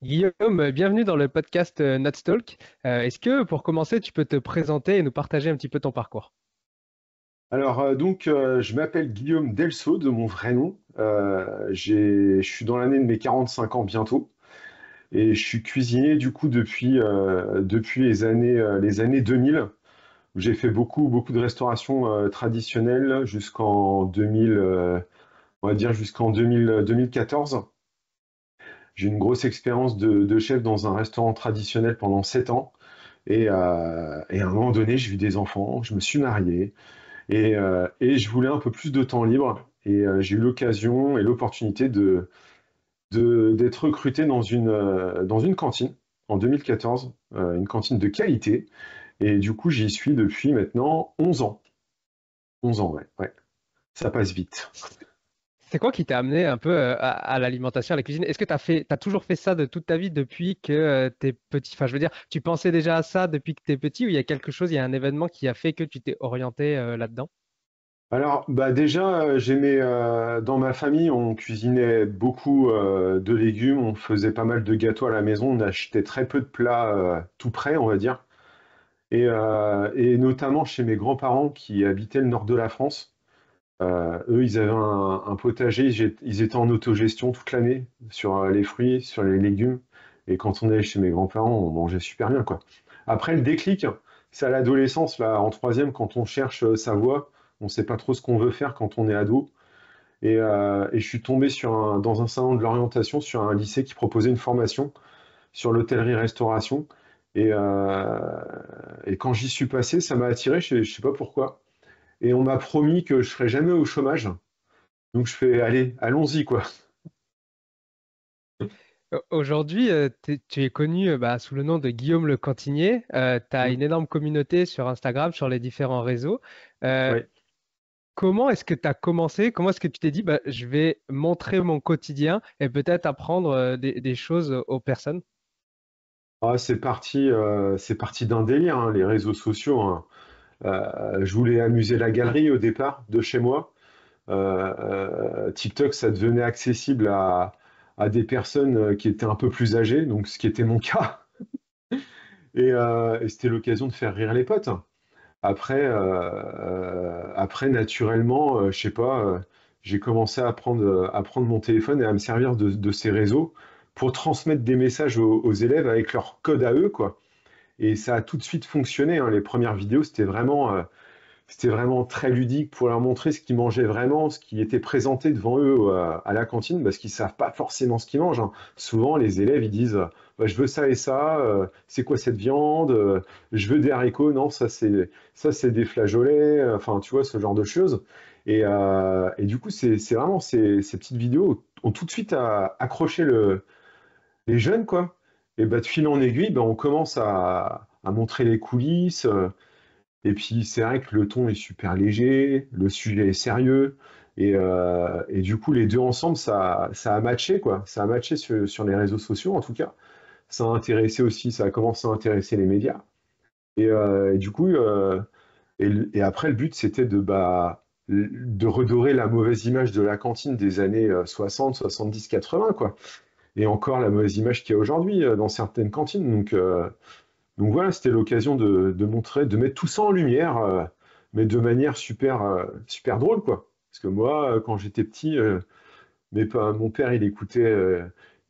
Guillaume, bienvenue dans le podcast Nutstalk. Est-ce que pour commencer, tu peux te présenter et nous partager un petit peu ton parcours? Je m'appelle Guillaume Delso de mon vrai nom. Je suis dans l'année de mes 45 ans bientôt et je suis cuisinier du coup depuis les années 2000 où j'ai fait beaucoup de restauration traditionnelle jusqu'en 2000, on va dire jusqu'en 2000, 2014. J'ai une grosse expérience de chef dans un restaurant traditionnel pendant 7 ans et à un moment donné, j'ai eu des enfants, je me suis marié. Et je voulais un peu plus de temps libre. J'ai eu l'occasion et l'opportunité d'être recruté dans une cantine en 2014, une cantine de qualité. Et du coup, j'y suis depuis maintenant 11 ans. 11 ans, ouais, ouais. Ça passe vite. C'est quoi qui t'a amené un peu à l'alimentation, à la cuisine? Est-ce que t'as toujours fait ça de toute ta vie depuis que t'es petit? Enfin, je veux dire, tu pensais déjà à ça depuis que t'es petit ou il y a quelque chose, il y a un événement qui a fait que tu t'es orienté là-dedans? Alors, bah déjà, dans ma famille, on cuisinait beaucoup de légumes, on faisait pas mal de gâteaux à la maison, on achetait très peu de plats tout prêts, on va dire. Et notamment chez mes grands-parents qui habitaient le nord de la France. Eux, ils avaient un potager, ils étaient en autogestion toute l'année sur les fruits, sur les légumes. Et quand on allait chez mes grands-parents, on mangeait super bien, quoi. Après, le déclic, c'est à l'adolescence, là, en troisième, quand on cherche sa voie, on ne sait pas trop ce qu'on veut faire quand on est ado. Et je suis tombé dans un salon de l'orientation sur un lycée qui proposait une formation sur l'hôtellerie-restauration. Et quand j'y suis passé, ça m'a attiré, je sais pas pourquoi. Et on m'a promis que je serais jamais au chômage. Donc je fais, allez, allons-y, quoi. Aujourd'hui, tu es connu sous le nom de Guillaume le Cantinier. Tu as Mm. une énorme communauté sur Instagram, sur les différents réseaux. Euh, Ouais. Comment est-ce que tu as commencé? Comment est-ce que tu t'es dit, bah, je vais montrer mon quotidien et peut-être apprendre des choses aux personnes? Ah, c'est parti d'un délire, hein, les réseaux sociaux, hein. Je voulais amuser la galerie au départ de chez moi. TikTok, ça devenait accessible à des personnes qui étaient un peu plus âgées, donc ce qui était mon cas. Et c'était l'occasion de faire rire les potes. Après, naturellement, je sais pas, j'ai commencé à prendre mon téléphone et à me servir de ces réseaux pour transmettre des messages aux élèves avec leur code à eux, quoi. Et ça a tout de suite fonctionné, hein. Les premières vidéos, c'était vraiment très ludique pour leur montrer ce qu'ils mangeaient vraiment, ce qui était présenté devant eux à la cantine, parce qu'ils savent pas forcément ce qu'ils mangent, hein. Souvent, les élèves, ils disent, bah, je veux ça et ça, c'est quoi cette viande? Je veux des haricots, non, ça c'est des flageolets, enfin, tu vois, ce genre de choses. Et du coup, c'est vraiment ces petites vidéos ont tout de suite accroché les jeunes, quoi. Et bah, de fil en aiguille, bah, on commence à montrer les coulisses. Et puis c'est vrai que le ton est super léger, le sujet est sérieux, et du coup les deux ensemble, ça a matché, quoi. Ça a matché sur les réseaux sociaux en tout cas. Ça a intéressé aussi, ça a commencé à intéresser les médias. Et du coup, et après le but c'était de redorer la mauvaise image de la cantine des années 60, 70, 80, quoi. Et encore la mauvaise image qu'il y a aujourd'hui dans certaines cantines. Donc voilà, c'était l'occasion de montrer, de mettre tout ça en lumière, mais de manière super drôle, quoi. Parce que moi, quand j'étais petit, mon père, il écoutait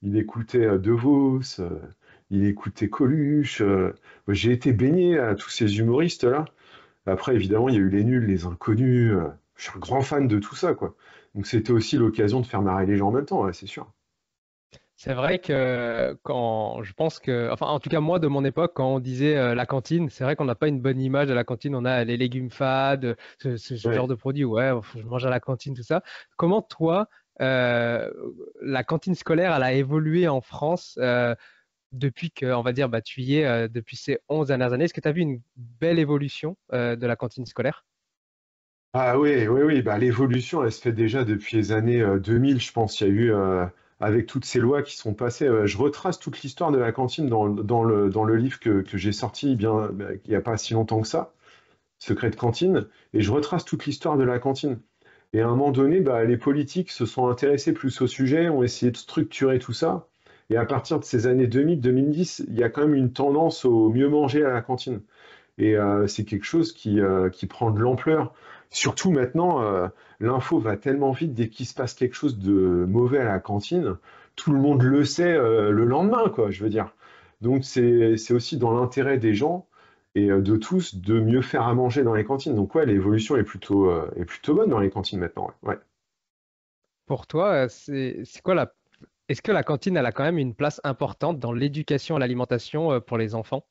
De Vos, il écoutait Coluche. Moi, j'ai été baigné à tous ces humoristes-là. Après, évidemment, il y a eu les nuls, les inconnus. Je suis un grand fan de tout ça, quoi. Donc c'était aussi l'occasion de faire marrer les gens en même temps, ouais, c'est sûr. C'est vrai que quand je pense que, enfin, en tout cas, moi, de mon époque, quand on disait la cantine, c'est vrai qu'on n'a pas une bonne image de la cantine. On a les légumes fades, ce genre Ouais. de produits. Ouais, je mange à la cantine, tout ça. Comment toi, euh, la cantine scolaire, elle a évolué en France depuis que, on va dire, bah, tu y es depuis ces 11 dernières années? Est-ce que tu as vu une belle évolution de la cantine scolaire? Ah oui, oui, oui, bah, l'évolution, elle se fait déjà depuis les années 2000, je pense. Il y a eu, avec toutes ces lois qui sont passées, je retrace toute l'histoire de la cantine dans le livre que j'ai sorti il n'y a pas si longtemps que ça, Secret de cantine, et je retrace toute l'histoire de la cantine. Et à un moment donné, bah, les politiques se sont intéressés plus au sujet, ont essayé de structurer tout ça. Et à partir de ces années 2000-2010, il y a quand même une tendance au mieux manger à la cantine. Et c'est quelque chose qui prend de l'ampleur. Surtout maintenant, l'info va tellement vite dès qu'il se passe quelque chose de mauvais à la cantine, tout le monde le sait le lendemain, quoi, je veux dire. Donc c'est aussi dans l'intérêt des gens et de tous de mieux faire à manger dans les cantines. Donc ouais, l'évolution est plutôt bonne dans les cantines maintenant. Ouais. Ouais. Pour toi, c'est quoi la... Est-ce que la cantine, elle a quand même une place importante dans l'éducation à l'alimentation pour les enfants?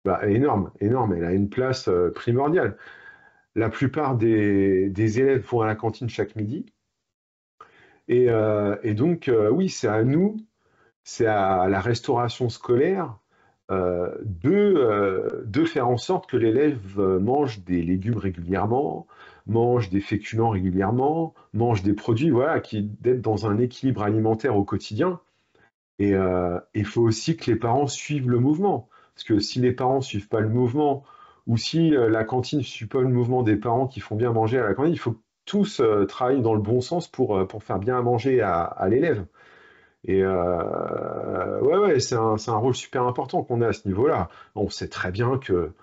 Bah, énorme, énorme. Elle a une place primordiale. La plupart des élèves vont à la cantine chaque midi. Et donc, oui, c'est à nous, c'est à la restauration scolaire de faire en sorte que l'élève mange des légumes régulièrement, mange des féculents régulièrement, mange des produits, voilà, d'être dans un équilibre alimentaire au quotidien. Et il faut aussi que les parents suivent le mouvement. Parce que si les parents ne suivent pas le mouvement, ou si la cantine ne suit pas le mouvement des parents qui font bien manger à la cantine, il faut que tous travaillent dans le bon sens pour faire bien à manger à l'élève. Et ouais, ouais, c'est un rôle super important qu'on a à ce niveau-là. On sait très bien que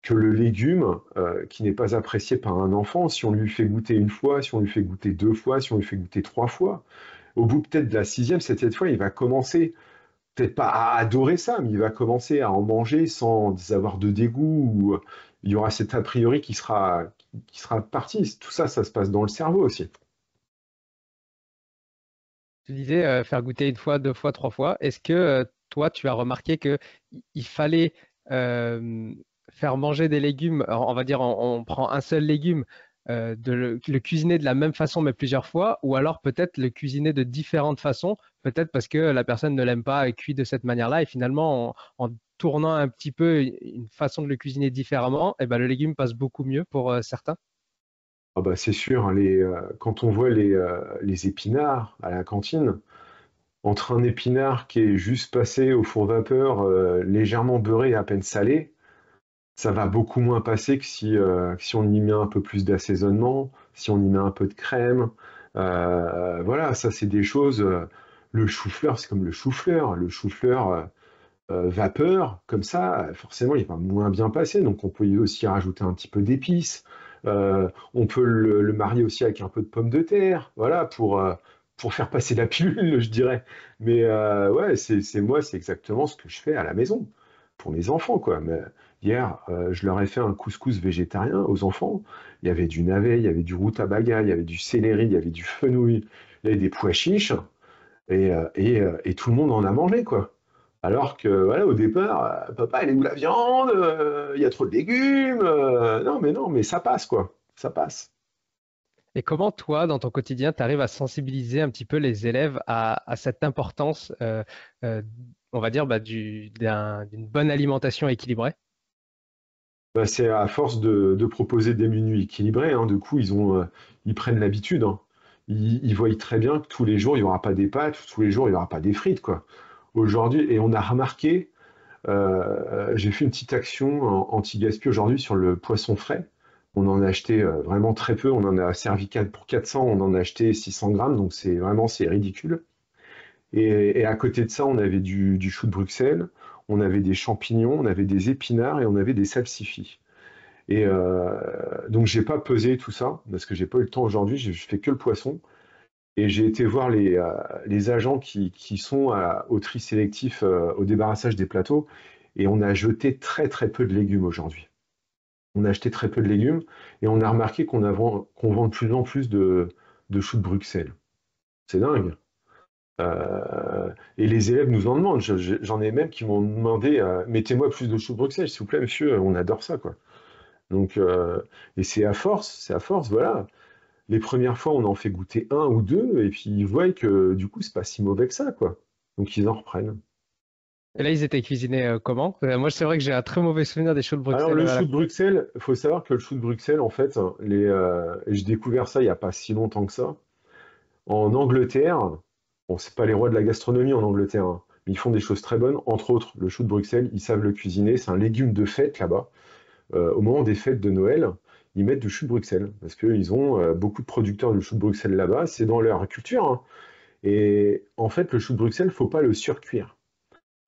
le légume, qui n'est pas apprécié par un enfant, si on lui fait goûter une fois, si on lui fait goûter deux fois, si on lui fait goûter trois fois, au bout peut-être de la sixième, septième fois, il va commencer peut-être pas à adorer ça, mais il va commencer à en manger sans avoir de dégoût, ou il y aura cet a priori qui sera parti. Tout ça, ça se passe dans le cerveau aussi. Tu disais faire goûter une fois, deux fois, trois fois. Est-ce que toi, tu as remarqué que il fallait euh, faire manger des légumes, alors, on va dire on prend un seul légume, le cuisiner de la même façon mais plusieurs fois, ou alors peut-être le cuisiner de différentes façons, peut-être parce que la personne ne l'aime pas cuit de cette manière-là, et finalement en tournant un petit peu une façon de le cuisiner différemment, et ben, le légume passe beaucoup mieux pour certains. Ah bah c'est sûr, hein, quand on voit les épinards à la cantine, entre un épinard qui est juste passé au four vapeur, légèrement beurré et à peine salé, ça va beaucoup moins passer que si on y met un peu plus d'assaisonnement, si on y met un peu de crème. Voilà, ça c'est des choses. Le chou-fleur, c'est comme le chou-fleur. Le chou-fleur vapeur, comme ça, forcément, il va moins bien passer. Donc on peut y aussi rajouter un petit peu d'épices. On peut le marier aussi avec un peu de pommes de terre, voilà, pour faire passer la pilule, je dirais. Mais ouais, moi, c'est exactement ce que je fais à la maison pour mes enfants, quoi. Mais hier, je leur ai fait un couscous végétarien aux enfants. Il y avait du navet, il y avait du rutabaga, il y avait du céleri, il y avait du fenouil, il y avait des pois chiches, et tout le monde en a mangé, quoi. Alors que, voilà, au départ, papa, elle est où la viande? Il y a trop de légumes. Non, mais ça passe, quoi. Ça passe. Et comment toi, dans ton quotidien, tu arrives à sensibiliser un petit peu les élèves à cette importance, euh, on va dire, bah, d'une bonne alimentation équilibrée? Bah, c'est à force de proposer des menus équilibrés, hein. Du coup, ils prennent l'habitude, hein. Ils voient très bien que tous les jours, il n'y aura pas des pâtes, tous les jours, il n'y aura pas des frites, quoi. Aujourd'hui, et on a remarqué, j'ai fait une petite action anti-gaspi aujourd'hui sur le poisson frais. On en a acheté vraiment très peu. On en a servi 4 pour 400. On en a acheté 600 grammes. Donc c'est ridicule. Et à côté de ça, on avait du chou de Bruxelles. On avait des champignons. On avait des épinards et on avait des salsifis. Et donc j'ai pas pesé tout ça parce que j'ai pas eu le temps aujourd'hui. Je fais que le poisson. Et j'ai été voir les agents qui sont au tri sélectif, au débarrassage des plateaux, et on a jeté très très peu de légumes aujourd'hui. On a acheté très peu de légumes, et on a remarqué qu'on vend de plus en plus de choux de Bruxelles. C'est dingue. Et les élèves nous en demandent. J'en ai même qui m'ont demandé, mettez-moi plus de choux de Bruxelles, s'il vous plaît, monsieur, on adore ça, quoi. Donc, et c'est à force, voilà. Les premières fois, on en fait goûter un ou deux, et puis ils voient que du coup, c'est pas si mauvais que ça, quoi. Donc ils en reprennent. Et là, ils étaient cuisinés comment? Moi, c'est vrai que j'ai un très mauvais souvenir des choux de Alors Bruxelles le à la... chou de Bruxelles, il faut savoir que le chou de Bruxelles, en fait, hein, j'ai découvert ça il n'y a pas si longtemps que ça. En Angleterre, bon, c'est pas les rois de la gastronomie en Angleterre, hein, mais ils font des choses très bonnes. Entre autres, le chou de Bruxelles, ils savent le cuisiner. C'est un légume de fête là-bas. Au moment des fêtes de Noël, ils mettent du chou de Bruxelles parce qu'ils ont beaucoup de producteurs de chou de Bruxelles là-bas. C'est dans leur culture, hein. Et en fait, le chou de Bruxelles, faut pas le surcuire.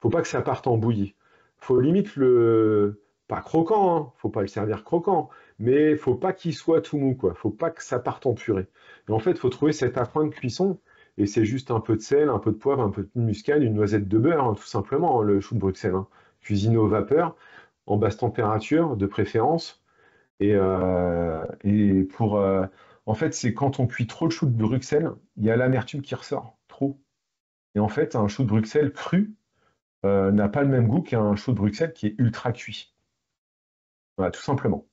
Faut pas que ça parte en bouillie. Faut limite le pas croquant, hein, faut pas le servir croquant, mais faut pas qu'il soit tout mou, quoi. Faut pas que ça parte en purée. Et en fait, faut trouver cet appoint de cuisson. Et c'est juste un peu de sel, un peu de poivre, un peu de muscade, une noisette de beurre, hein, tout simplement, hein, le chou de Bruxelles, hein. Cuisiné au vapeur, en basse température, de préférence. Et en fait, c'est quand on cuit trop le chou de Bruxelles, il y a l'amertume qui ressort, trop. Et en fait, un chou de Bruxelles cru n'a pas le même goût qu'un chou de Bruxelles qui est ultra cuit. Voilà, tout simplement.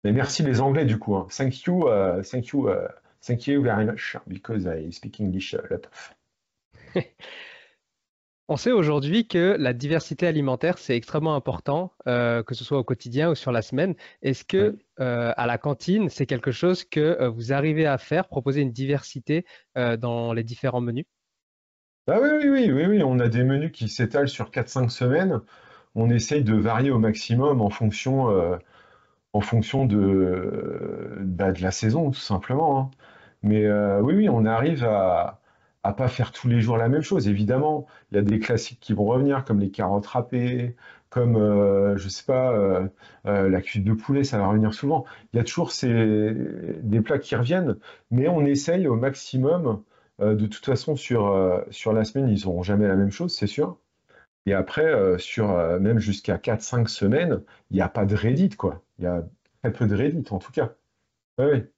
Mais merci les Anglais du coup, hein. Thank you very much because I speak English a lot of. On sait aujourd'hui que la diversité alimentaire, c'est extrêmement important, que ce soit au quotidien ou sur la semaine. Est-ce Ouais. que à la cantine, c'est quelque chose que vous arrivez à faire, proposer une diversité dans les différents menus? Ah oui, oui, oui, oui, oui, on a des menus qui s'étalent sur 4-5 semaines. On essaye de varier au maximum en fonction de la saison, tout simplement, hein. Mais oui, oui, on arrive à pas faire tous les jours la même chose. Évidemment, il y a des classiques qui vont revenir, comme les carottes râpées, comme, je sais pas, la cuisse de poulet, ça va revenir souvent. Il y a toujours des plats qui reviennent, mais on essaye au maximum. De toute façon, sur la semaine, ils n'auront jamais la même chose, c'est sûr. Et après, même jusqu'à 4-5 semaines, il n'y a pas de Reddit, quoi. Il y a très peu de Reddit, en tout cas. Ouais, ouais.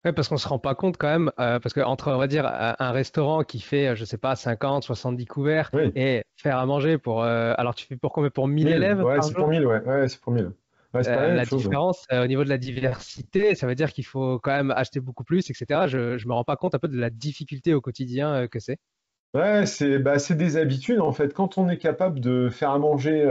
Ouais, parce qu'on se rend pas compte quand même, parce que entre, on va dire, un restaurant qui fait, je sais pas, 50, 70 couverts Oui. et faire à manger pour, alors tu fais pour combien? Pour 1000 1000, élèves ouais, par c'est pour jour? 1000, ouais, ouais, c'est pour 1000. Ouais, c'est pas la même La chose, ouais. différence au niveau de la diversité, ça veut dire qu'il faut quand même acheter beaucoup plus, etc. Je me rends pas compte un peu de la difficulté au quotidien que c'est. Ouais, c'est des habitudes, en fait. Quand on est capable de faire à manger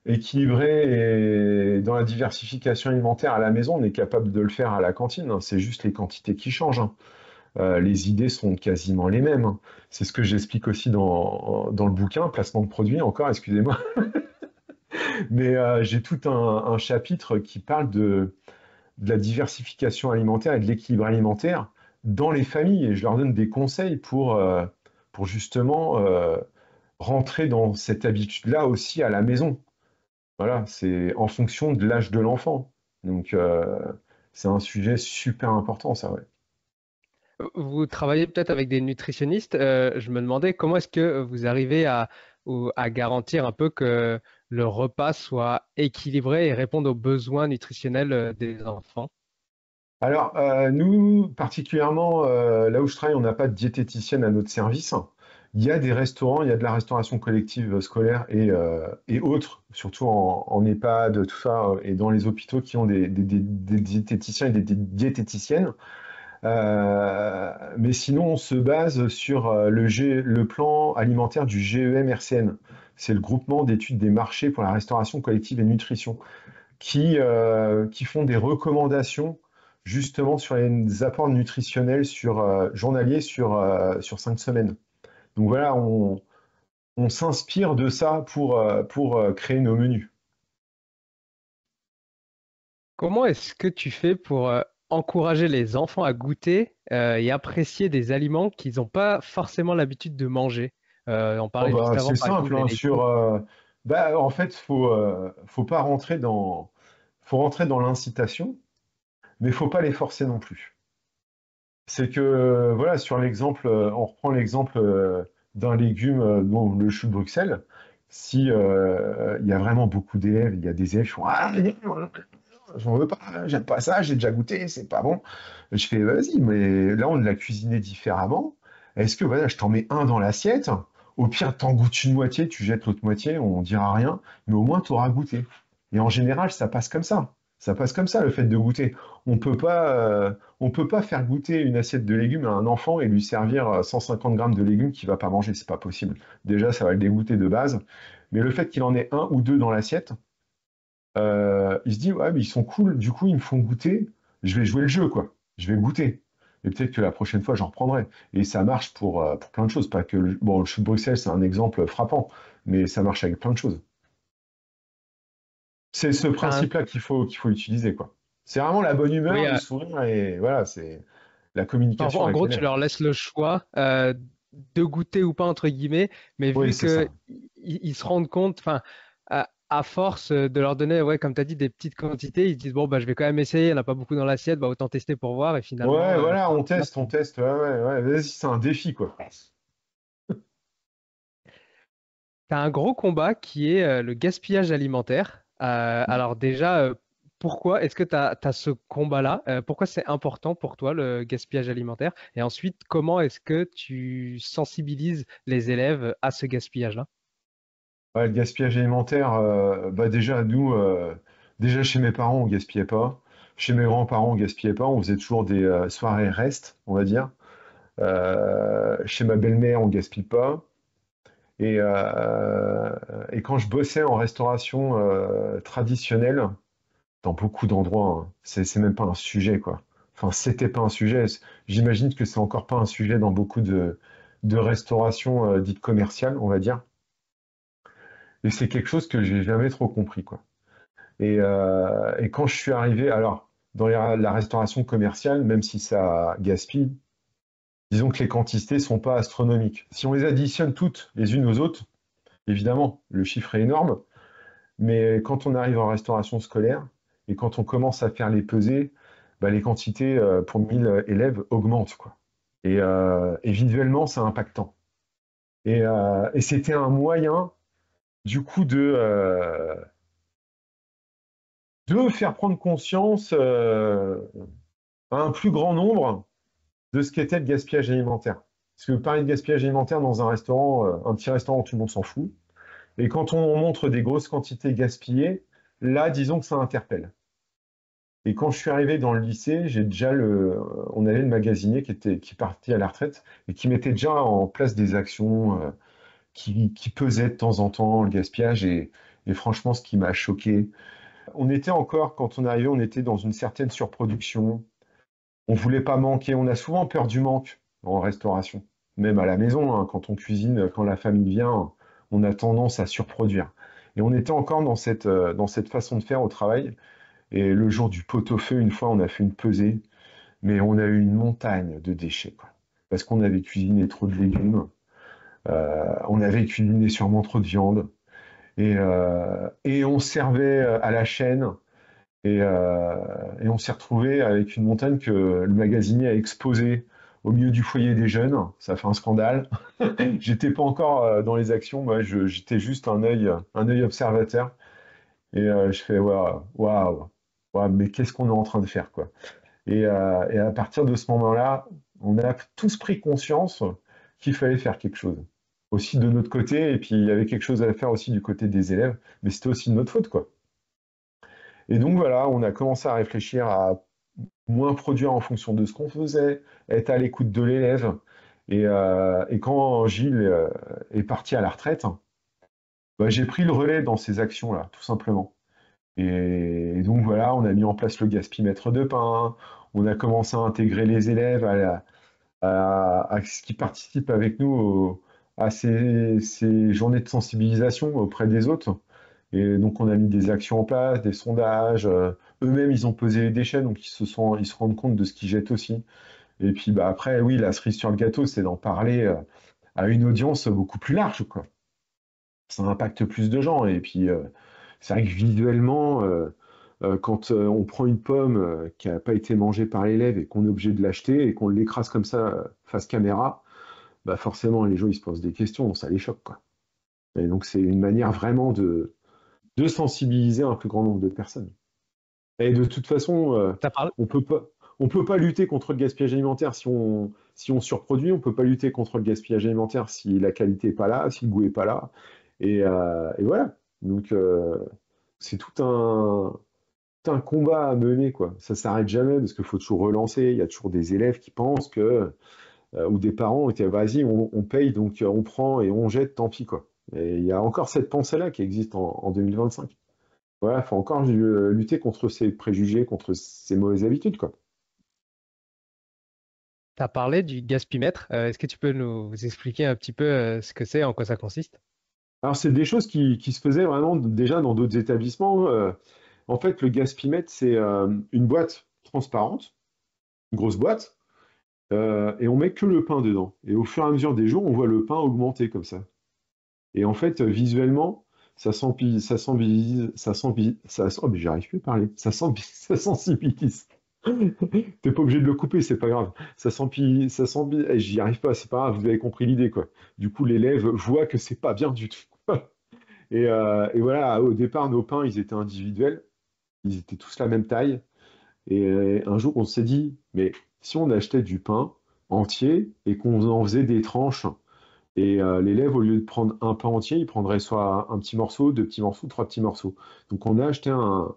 équilibré et dans la diversification alimentaire à la maison, on est capable de le faire à la cantine, hein. C'est juste les quantités qui changent, hein. Les idées sont quasiment les mêmes, hein. C'est ce que j'explique aussi dans le bouquin, placement de produits, encore, excusez-moi. Mais j'ai tout un chapitre qui parle de la diversification alimentaire et de l'équilibre alimentaire dans les familles. Et je leur donne des conseils pour justement rentrer dans cette habitude-là aussi à la maison. Voilà, c'est en fonction de l'âge de l'enfant. Donc, c'est un sujet super important, ça, ouais. Vous travaillez peut-être avec des nutritionnistes. Je me demandais comment est-ce que vous arrivez à garantir un peu que le repas soit équilibré et réponde aux besoins nutritionnels des enfants. Alors, nous, particulièrement, là où je travaille, on n'a pas de diététicienne à notre service. Il y a des restaurants, il y a de la restauration collective scolaire et autres, surtout en EHPAD, tout ça, et dans les hôpitaux qui ont des diététiciens et des diététiciennes. Mais sinon, on se base sur le plan alimentaire du GEM-RCN. C'est le groupement d'études des marchés pour la restauration collective et nutrition qui font des recommandations justement sur les apports nutritionnels journaliers sur 5 semaines. Donc voilà, on s'inspire de ça pour créer nos menus. Comment est-ce que tu fais pour encourager les enfants à goûter et apprécier des aliments qu'ils n'ont pas forcément l'habitude de manger? On Oh parlait juste bah, avant, c'est par exemple, simple, des hein, légumes. en fait, faut pas faut rentrer dans l'incitation, mais faut pas les forcer non plus. C'est que, voilà, sur l'exemple, on reprend l'exemple d'un légume, dont le chou de Bruxelles. Si il y a vraiment beaucoup d'élèves, il y a des élèves qui font ah, j'en veux pas, j'aime pas ça, j'ai déjà goûté, c'est pas bon. Je fais vas-y, mais là on l'a cuisiné différemment. Est-ce que voilà, je t'en mets un dans l'assiette? Au pire, t'en goûtes une moitié, tu jettes l'autre moitié, on dira rien, mais au moins tu auras goûté. Et en général, ça passe comme ça. Ça passe comme ça, le fait de goûter. On peut pas faire goûter une assiette de légumes à un enfant et lui servir 150 grammes de légumes qu'il va pas manger, c'est pas possible. Déjà, ça va le dégoûter de base. Mais le fait qu'il en ait un ou deux dans l'assiette, il se dit, ouais, mais ils sont cool, du coup, ils me font goûter, je vais jouer le jeu, quoi. Je vais goûter. Et peut-être que la prochaine fois, j'en reprendrai. Et ça marche pour plein de choses. Pas que bon, le chou de Bruxelles, c'est un exemple frappant, mais ça marche avec plein de choses. C'est ce T'as un- principe-là qu'il faut utiliser, quoi. C'est vraiment la bonne humeur, Oui, le sourire, et voilà, c'est. la En, communication en avec gros, tu l'élève. leur laisses le choix de goûter ou pas, entre guillemets, mais Oui, vu c'est que ça. ils se rendent compte, enfin, à force de leur donner, ouais, comme tu as dit, des petites quantités, ils se disent, bon, bah, je vais quand même essayer, il n'y en a pas beaucoup dans l'assiette, bah, autant tester pour voir, et finalement, Ouais, voilà, ça passe. on teste, ouais, ouais, ouais, vas-y, c'est un défi, quoi. Tu as un gros combat qui est le gaspillage alimentaire. Alors déjà, pourquoi est-ce que tu as ce combat-là? Pourquoi c'est important pour toi le gaspillage alimentaire? Et ensuite, comment est-ce que tu sensibilises les élèves à ce gaspillage-là? Ouais, le gaspillage alimentaire, bah déjà, nous, déjà chez mes parents, on gaspillait pas. Chez mes grands-parents, on gaspillait pas. On faisait toujours des soirées restes, on va dire. Chez ma belle-mère, on gaspille pas. Et, euh, et quand je bossais en restauration traditionnelle, dans beaucoup d'endroits, hein, c'est même pas un sujet, quoi. Enfin, c'était pas un sujet. J'imagine que c'est encore pas un sujet dans beaucoup de restauration dite commerciale, on va dire. Et c'est quelque chose que j'ai jamais trop compris, quoi. Et quand je suis arrivé, alors, dans la restauration commerciale, même si ça gaspille, disons que les quantités sont pas astronomiques. Si on les additionne toutes les unes aux autres, évidemment, le chiffre est énorme, mais quand on arrive en restauration scolaire et quand on commence à faire les pesées, bah, les quantités pour 1000 élèves augmentent, quoi. Et visuellement, c'est impactant. Et c'était un moyen, du coup, de faire prendre conscience à un plus grand nombre de ce qu'était le gaspillage alimentaire. Parce que parler de gaspillage alimentaire dans un restaurant, un petit restaurant, tout le monde s'en fout. Et quand on montre des grosses quantités gaspillées, là, disons que ça interpelle. Et quand je suis arrivé dans le lycée, on avait le magasinier qui partit à la retraite et qui mettait déjà en place des actions qui pesaient de temps en temps le gaspillage. Et franchement, ce qui m'a choqué, on était encore, quand on arrivait, on était dans une certaine surproduction. On voulait pas manquer. On a souvent peur du manque en restauration, même à la maison, hein, quand on cuisine, quand la famille vient, on a tendance à surproduire. Et on était encore dans cette façon de faire au travail. Et le jour du pot-au-feu, une fois, on a fait une pesée, mais on a eu une montagne de déchets, quoi. Parce qu'on avait cuisiné trop de légumes, on avait cuisiné sûrement trop de viande, et on servait à la chaîne. Et on s'est retrouvé avec une montagne que le magasinier a exposée au milieu du foyer des jeunes. Ça fait un scandale. J'étais pas encore dans les actions, moi, j'étais juste un œil observateur. Je fais waouh, waouh, waouh, mais qu'est-ce qu'on est en train de faire, quoi. Et à partir de ce moment-là, on a tous pris conscience qu'il fallait faire quelque chose. Aussi de notre côté, et puis il y avait quelque chose à faire aussi du côté des élèves, mais c'était aussi de notre faute, quoi. Et donc voilà, on a commencé à réfléchir à moins produire en fonction de ce qu'on faisait, être à l'écoute de l'élève. Et quand Gilles est parti à la retraite, bah, j'ai pris le relais dans ces actions-là, tout simplement. Et donc voilà, on a mis en place le gaspimètre de pain, on a commencé à intégrer les élèves à ce qui participent avec nous à ces journées de sensibilisation auprès des autres. Et donc on a mis des actions en place, des sondages. Eux-mêmes, ils ont pesé les déchets, donc ils se rendent compte de ce qu'ils jettent aussi. Et puis bah, après, oui, la cerise sur le gâteau, c'est d'en parler à une audience beaucoup plus large, quoi. Ça impacte plus de gens. Et puis c'est vrai que visuellement, quand on prend une pomme qui n'a pas été mangée par l'élève et qu'on est obligé de l'acheter et qu'on l'écrase comme ça face caméra, bah forcément les gens ils se posent des questions, ça les choque, quoi. Et donc c'est une manière vraiment de sensibiliser un plus grand nombre de personnes. Et de toute façon, T'as parlé, on peut pas lutter contre le gaspillage alimentaire si on surproduit, on peut pas lutter contre le gaspillage alimentaire si la qualité est pas là, si le goût est pas là. Et voilà. Donc c'est tout un combat à mener, quoi. Ça s'arrête jamais parce qu'il faut toujours relancer. Il y a toujours des élèves qui pensent que, ou des parents, qui vas-y, on paye, donc on prend et on jette, tant pis, quoi. Et il y a encore cette pensée-là qui existe en 2025. Voilà, il faut encore lutter contre ces préjugés, contre ces mauvaises habitudes, quoi. t'as parlé du gaspimètre. Est-ce que tu peux nous expliquer un petit peu ce que c'est, en quoi ça consiste? Alors, c'est des choses qui se faisaient vraiment déjà dans d'autres établissements. En fait, le gaspimètre, c'est une boîte transparente, une grosse boîte, et on met que le pain dedans. Et au fur et à mesure des jours, on voit le pain augmenter comme ça. Et en fait, visuellement, oh, mais j'arrive plus à parler, ça sensibilise. T'es pas obligé de le couper, c'est pas grave. J'y arrive pas, c'est pas grave, vous avez compris l'idée, quoi. Du coup, l'élève voit que c'est pas bien du tout. Et voilà, au départ, nos pains, ils étaient individuels, ils étaient tous la même taille. Et un jour, on s'est dit, mais si on achetait du pain entier et qu'on en faisait des tranches, et l'élève, au lieu de prendre un pain entier, il prendrait soit un petit morceau, deux petits morceaux, trois petits morceaux. Donc on a acheté un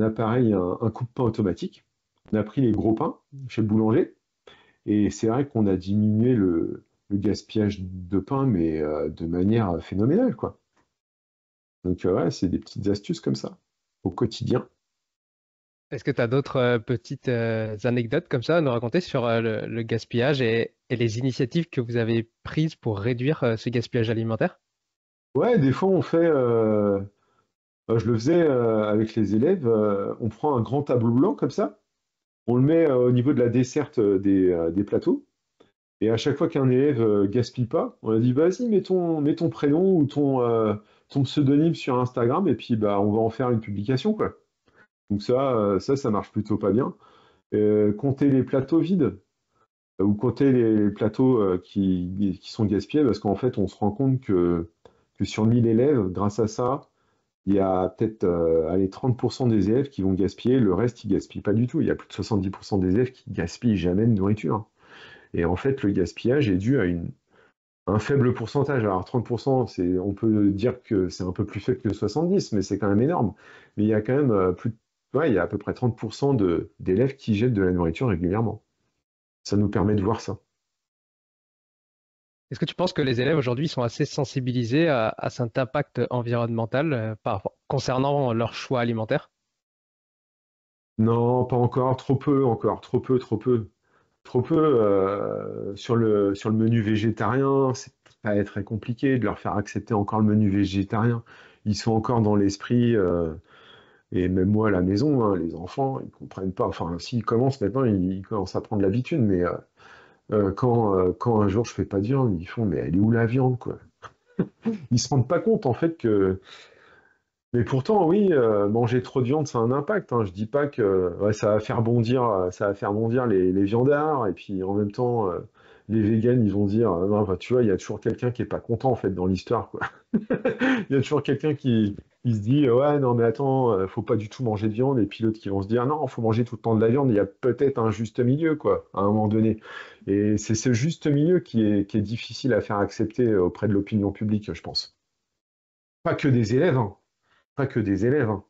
appareil, un coupe-pain automatique. On a pris les gros pains chez le boulanger. Et c'est vrai qu'on a diminué le gaspillage de pain, mais de manière phénoménale, quoi. Donc ouais, c'est des petites astuces comme ça, au quotidien. Est-ce que tu as d'autres petites anecdotes comme ça à nous raconter sur le gaspillage et les initiatives que vous avez prises pour réduire ce gaspillage alimentaire? Ouais, des fois on fait, je le faisais avec les élèves, on prend un grand tableau blanc comme ça, on le met au niveau de la desserte des plateaux, et à chaque fois qu'un élève gaspille pas, on a dit vas-y, mets ton prénom ou ton pseudonyme sur Instagram, et puis bah, on va en faire une publication, quoi. Donc ça marche plutôt pas bien. Compter les plateaux vides ou compter les plateaux qui sont gaspillés, parce qu'en fait, on se rend compte que sur 1000 élèves, grâce à ça, il y a peut-être allez, 30% des élèves qui vont gaspiller, le reste, ils gaspillent pas du tout. Il y a plus de 70% des élèves qui gaspillent jamais de nourriture. Et en fait, le gaspillage est dû à un faible pourcentage. Alors 30%, on peut dire que c'est un peu plus faible que 70, mais c'est quand même énorme. Mais il y a quand même ouais, il y a à peu près 30% d'élèves qui jettent de la nourriture régulièrement. Ça nous permet de voir ça. Est-ce que tu penses que les élèves aujourd'hui sont assez sensibilisés à cet impact environnemental concernant leur choix alimentaire? Non, pas encore, trop peu encore, trop peu, trop peu. Trop peu sur le menu végétarien, c'est pas très compliqué de leur faire accepter encore le menu végétarien. Ils sont encore dans l'esprit, et même moi à la maison, hein, les enfants, ils comprennent pas. Enfin, s'ils commencent maintenant, ils commencent à prendre l'habitude, mais quand un jour je fais pas de viande, ils font, mais elle est où la viande, quoi? Ils se rendent pas compte en fait que mais pourtant, oui, manger trop de viande, ça a un impact, hein. Je dis pas que ouais, ça va faire bondir les viandards, et puis en même temps, les véganes, ils vont dire, non, bah, tu vois, il y a toujours quelqu'un qui est pas content en fait dans l'histoire, quoi. Il y a toujours quelqu'un qui se dit, ouais, non, mais attends, faut pas du tout manger de viande, et puis l'autre qui vont se dire, non, faut manger tout le temps de la viande. Il y a peut-être un juste milieu, quoi, à un moment donné. Et c'est ce juste milieu qui est difficile à faire accepter auprès de l'opinion publique, je pense. Pas que des élèves, hein. Pas que des élèves, hein.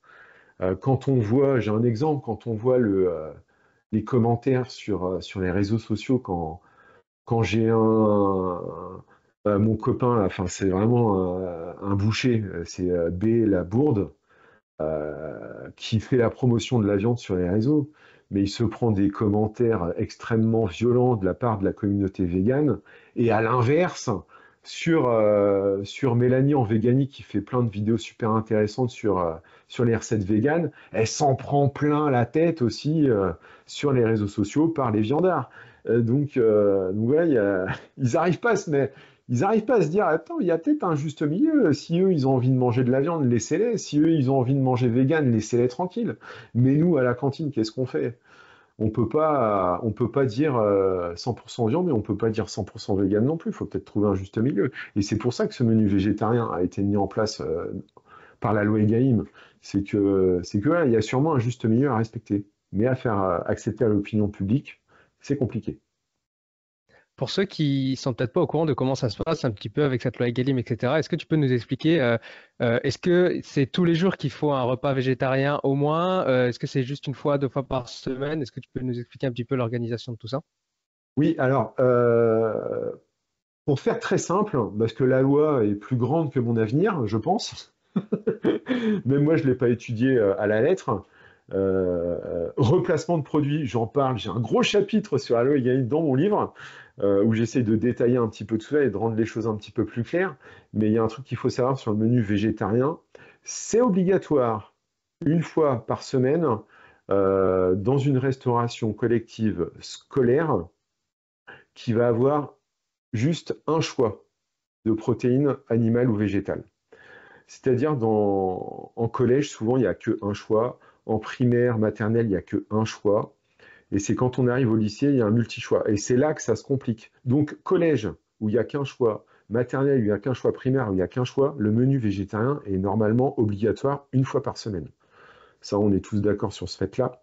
Quand on voit, j'ai un exemple, quand on voit les commentaires sur les réseaux sociaux, quand j'ai mon copain, là, enfin c'est vraiment un boucher, c'est B la Bourde, qui fait la promotion de la viande sur les réseaux, mais il se prend des commentaires extrêmement violents de la part de la communauté végane, et à l'inverse, sur Mélanie en véganie qui fait plein de vidéos super intéressantes sur les recettes véganes, elle s'en prend plein la tête aussi sur les réseaux sociaux par les viandards. Donc voilà, ils n'arrivent pas à se mettre, ils n'arrivent pas à se dire, attends, il y a peut-être un juste milieu. Si eux, ils ont envie de manger de la viande, laissez-les. Si eux, ils ont envie de manger vegan, laissez-les tranquilles. Mais nous, à la cantine, qu'est-ce qu'on fait? On peut pas dire 100% viande, mais on peut pas dire 100% vegan non plus. Il faut peut-être trouver un juste milieu. Et c'est pour ça que ce menu végétarien a été mis en place par la loi Egalim. C'est que ouais, il y a sûrement un juste milieu à respecter. Mais à faire accepter à l'opinion publique, c'est compliqué. Pour ceux qui sont peut-être pas au courant de comment ça se passe un petit peu avec cette loi Egalim, etc., est-ce que tu peux nous expliquer, est-ce que c'est tous les jours qu'il faut un repas végétarien au moins? Est-ce que c'est juste une fois, deux fois par semaine? Est-ce que tu peux nous expliquer un petit peu l'organisation de tout ça? Oui, alors, pour faire très simple, parce que la loi est plus grande que mon avenir, je pense. Même moi, je ne l'ai pas étudié à la lettre. Replacement de produits, j'en parle. J'ai un gros chapitre sur la loi Egalim dans mon livre où j'essaie de détailler un petit peu tout ça et de rendre les choses un petit peu plus claires. Mais il y a un truc qu'il faut savoir sur le menu végétarien. C'est obligatoire une fois par semaine dans une restauration collective scolaire qui va avoir juste un choix de protéines animales ou végétales. C'est-à-dire en collège, souvent, il n'y a qu'un choix. En primaire, maternelle, il n'y a qu'un choix. Et c'est quand on arrive au lycée, il y a un multi-choix. Et c'est là que ça se complique. Donc, collège, où il n'y a qu'un choix, maternelle, où il n'y a qu'un choix, primaire, où il n'y a qu'un choix, le menu végétarien est normalement obligatoire une fois par semaine. Ça, on est tous d'accord sur ce fait-là.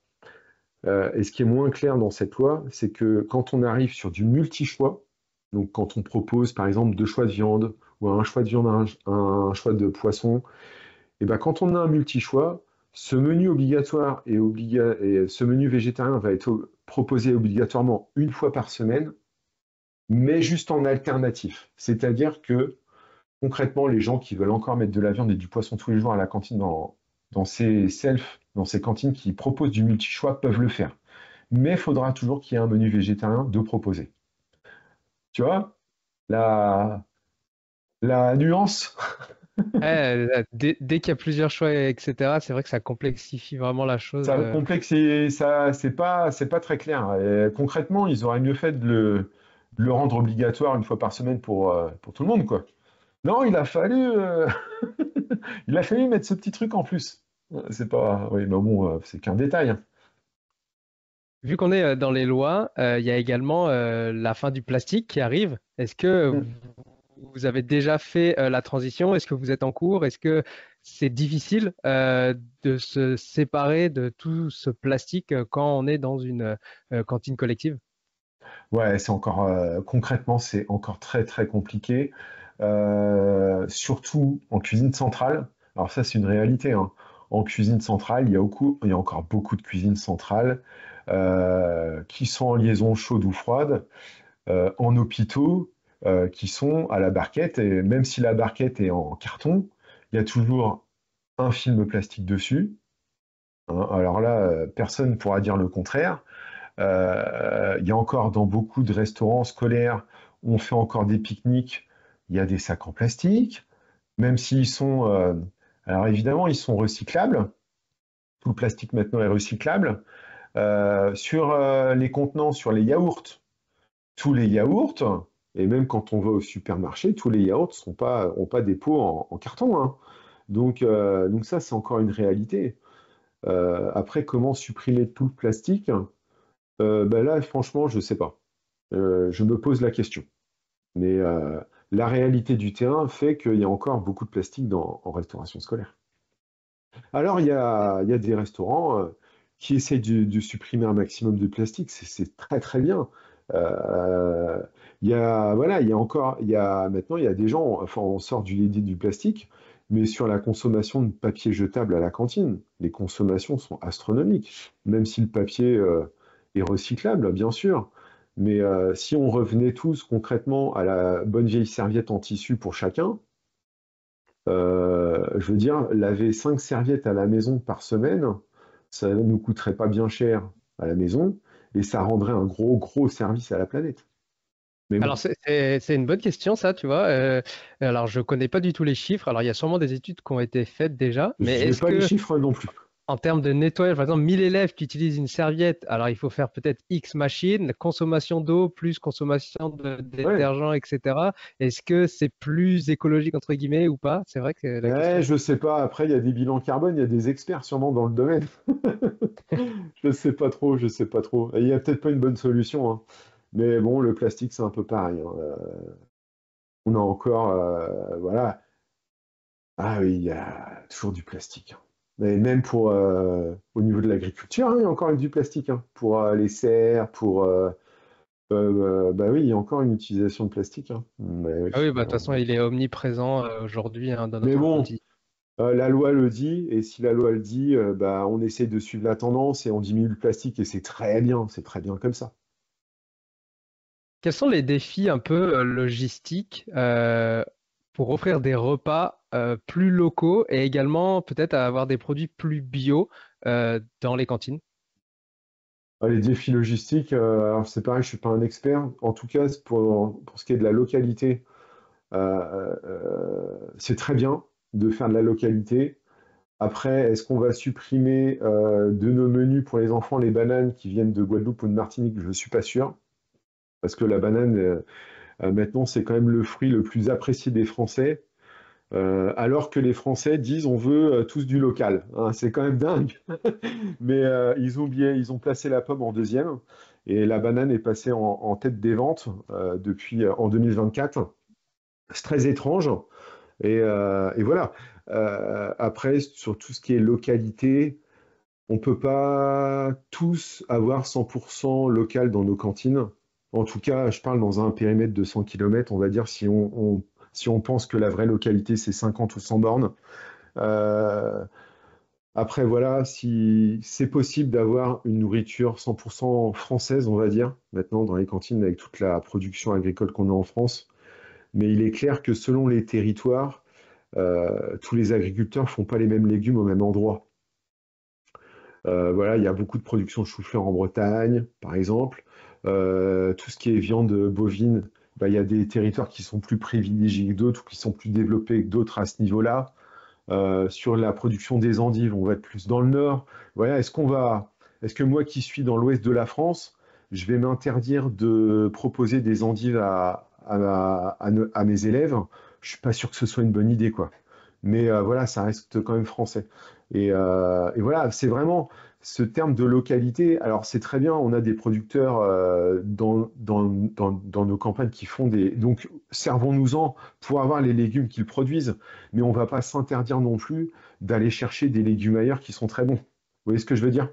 Et ce qui est moins clair dans cette loi, c'est que quand on arrive sur du multi-choix, donc quand on propose par exemple deux choix de viande, ou un choix de viande, un choix de poisson, et ben quand on a un multi-choix, ce menu obligatoire et ce menu végétarien va être proposé obligatoirement une fois par semaine, mais juste en alternatif. C'est-à-dire que concrètement, les gens qui veulent encore mettre de la viande et du poisson tous les jours à la cantine dans ces dans ces cantines qui proposent du multi-choix peuvent le faire. Mais il faudra toujours qu'il y ait un menu végétarien de proposer. Tu vois, la, la nuance, Dès qu'il y a plusieurs choix, etc., c'est vrai que ça complexifie vraiment la chose. ça complexe et ça, c'est pas très clair. Et concrètement, ils auraient mieux fait de le rendre obligatoire une fois par semaine pour tout le monde, quoi. Non, il a fallu mettre ce petit truc en plus. C'est pas, oui, mais bon, c'est qu'un détail, hein. Vu qu'on est dans les lois, il y a également la fin du plastique qui arrive. Est-ce que Mm. vous avez déjà fait la transition? Est-ce que vous êtes en cours? Est-ce que c'est difficile de se séparer de tout ce plastique quand on est dans une cantine collective? Ouais, c'est encore concrètement, c'est encore très très compliqué, surtout en cuisine centrale. Alors ça, c'est une réalité, hein. En cuisine centrale, il y a encore beaucoup de cuisines centrales qui sont en liaison chaude ou froide, en hôpitaux qui sont à la barquette. Et même si la barquette est en carton, il y a toujours un film plastique dessus, hein. Alors là, personne ne pourra dire le contraire. Il y a encore dans beaucoup de restaurants scolaires, on fait encore des pique-niques, il y a des sacs en plastique, même s'ils sont, alors évidemment, ils sont recyclables. Tout le plastique maintenant est recyclable. Sur les contenants, sur les yaourts, tous les yaourts, et même quand on va au supermarché, tous les yaourts ont pas des pots en carton, hein. Donc ça, c'est encore une réalité. Après, comment supprimer tout le plastique? Ben là, franchement, je ne sais pas. Je me pose la question. Mais la réalité du terrain fait qu'il y a encore beaucoup de plastique en restauration scolaire. Alors, il y a des restaurants qui essayent de supprimer un maximum de plastique. C'est très, très bien. Euh, voilà, maintenant, il y a des gens, enfin, on sort du plastique, mais sur la consommation de papier jetable à la cantine, les consommations sont astronomiques. Même si le papier est recyclable, bien sûr. Mais si on revenait tous concrètement à la bonne vieille serviette en tissu pour chacun, je veux dire, laver 5 serviettes à la maison par semaine, ça ne nous coûterait pas bien cher à la maison et ça rendrait un gros, gros service à la planète. Mais Alors, bon, c'est une bonne question, ça, tu vois. Alors, je connais pas du tout les chiffres. Alors, il y a sûrement des études qui ont été faites déjà, mais je n'ai est-ce pas les que chiffres non plus. en termes de nettoyage, par exemple, 1000 élèves qui utilisent une serviette, alors il faut faire peut-être X machines, consommation d'eau plus consommation de Ouais, détergents, etc. Est-ce que c'est plus écologique, entre guillemets, ou pas? C'est vrai que la ouais, question. je sais pas. Après, il y a des bilans carbone, il y a des experts sûrement dans le domaine. Je sais pas trop, je sais pas trop. Et il y a peut-être pas une bonne solution, hein. Mais bon, le plastique, c'est un peu pareil, hein. On a encore, voilà. Ah oui, il y a toujours du plastique, hein. Mais même au niveau de l'agriculture, hein, il y a encore du plastique, hein. Pour les serres, bah oui, il y a encore une utilisation de plastique, hein. Mais, Ah oui, oui, bah, de toute façon, il est omniprésent aujourd'hui hein, dans mais notre bon, quotidien. la loi le dit, et si la loi le dit, bah, on essaie de suivre la tendance et on diminue le plastique, et c'est très bien comme ça. Quels sont les défis un peu logistiques pour offrir des repas plus locaux et également peut-être avoir des produits plus bio dans les cantines? Ah, les défis logistiques, alors c'est pareil, je suis pas un expert. En tout cas, pour ce qui est de la localité, c'est très bien de faire de la localité. Après, est-ce qu'on va supprimer de nos menus pour les enfants les bananes qui viennent de Guadeloupe ou de Martinique? Je ne suis pas sûr. Parce que la banane, maintenant, c'est quand même le fruit le plus apprécié des Français. Alors que les Français disent on veut tous du local. Hein, c'est quand même dingue. Mais ils ont placé la pomme en deuxième et la banane est passée en tête des ventes depuis en 2024. C'est très étrange. Et voilà. Après, sur tout ce qui est localité, on peut pas tous avoir 100% local dans nos cantines. En tout cas, je parle dans un périmètre de 100 km, on va dire, si on pense que la vraie localité, c'est 50 ou 100 bornes. Euh, Après, voilà, si c'est possible d'avoir une nourriture 100% française, on va dire, maintenant dans les cantines avec toute la production agricole qu'on a en France. Mais il est clair que selon les territoires, tous les agriculteurs font pas les mêmes légumes au même endroit. Voilà, il y a beaucoup de production de chou-fleur en Bretagne, par exemple. Tout ce qui est viande bovine, bah, il y a des territoires qui sont plus privilégiés que d'autres ou qui sont plus développés que d'autres à ce niveau-là. Sur la production des endives, on va être plus dans le nord. Voilà, est-ce que moi qui suis dans l'ouest de la France, je vais m'interdire de proposer des endives à mes élèves? Je suis pas sûr que ce soit une bonne idée, quoi. Mais voilà, ça reste quand même français. Et voilà, c'est vraiment ce terme de localité. Alors c'est très bien, on a des producteurs dans nos campagnes qui font des... Donc servons-nous-en pour avoir les légumes qu'ils produisent, mais on va pas s'interdire non plus d'aller chercher des légumes ailleurs qui sont très bons. Vous voyez ce que je veux dire?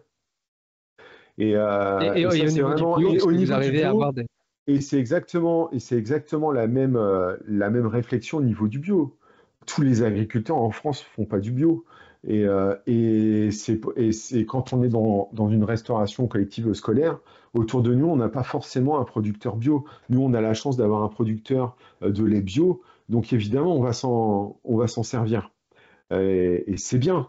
Et Et ça, au c'est niveau du vraiment... bio, Et est-ce au que vous niveau du arrivez à avoir bio, des... et c'est exactement la même réflexion au niveau du bio. Tous les agriculteurs en France font pas du bio. Et c'est quand on est dans une restauration collective scolaire, autour de nous, on n'a pas forcément un producteur bio. Nous, on a la chance d'avoir un producteur de lait bio. Donc évidemment, on va s'en servir. Et c'est bien.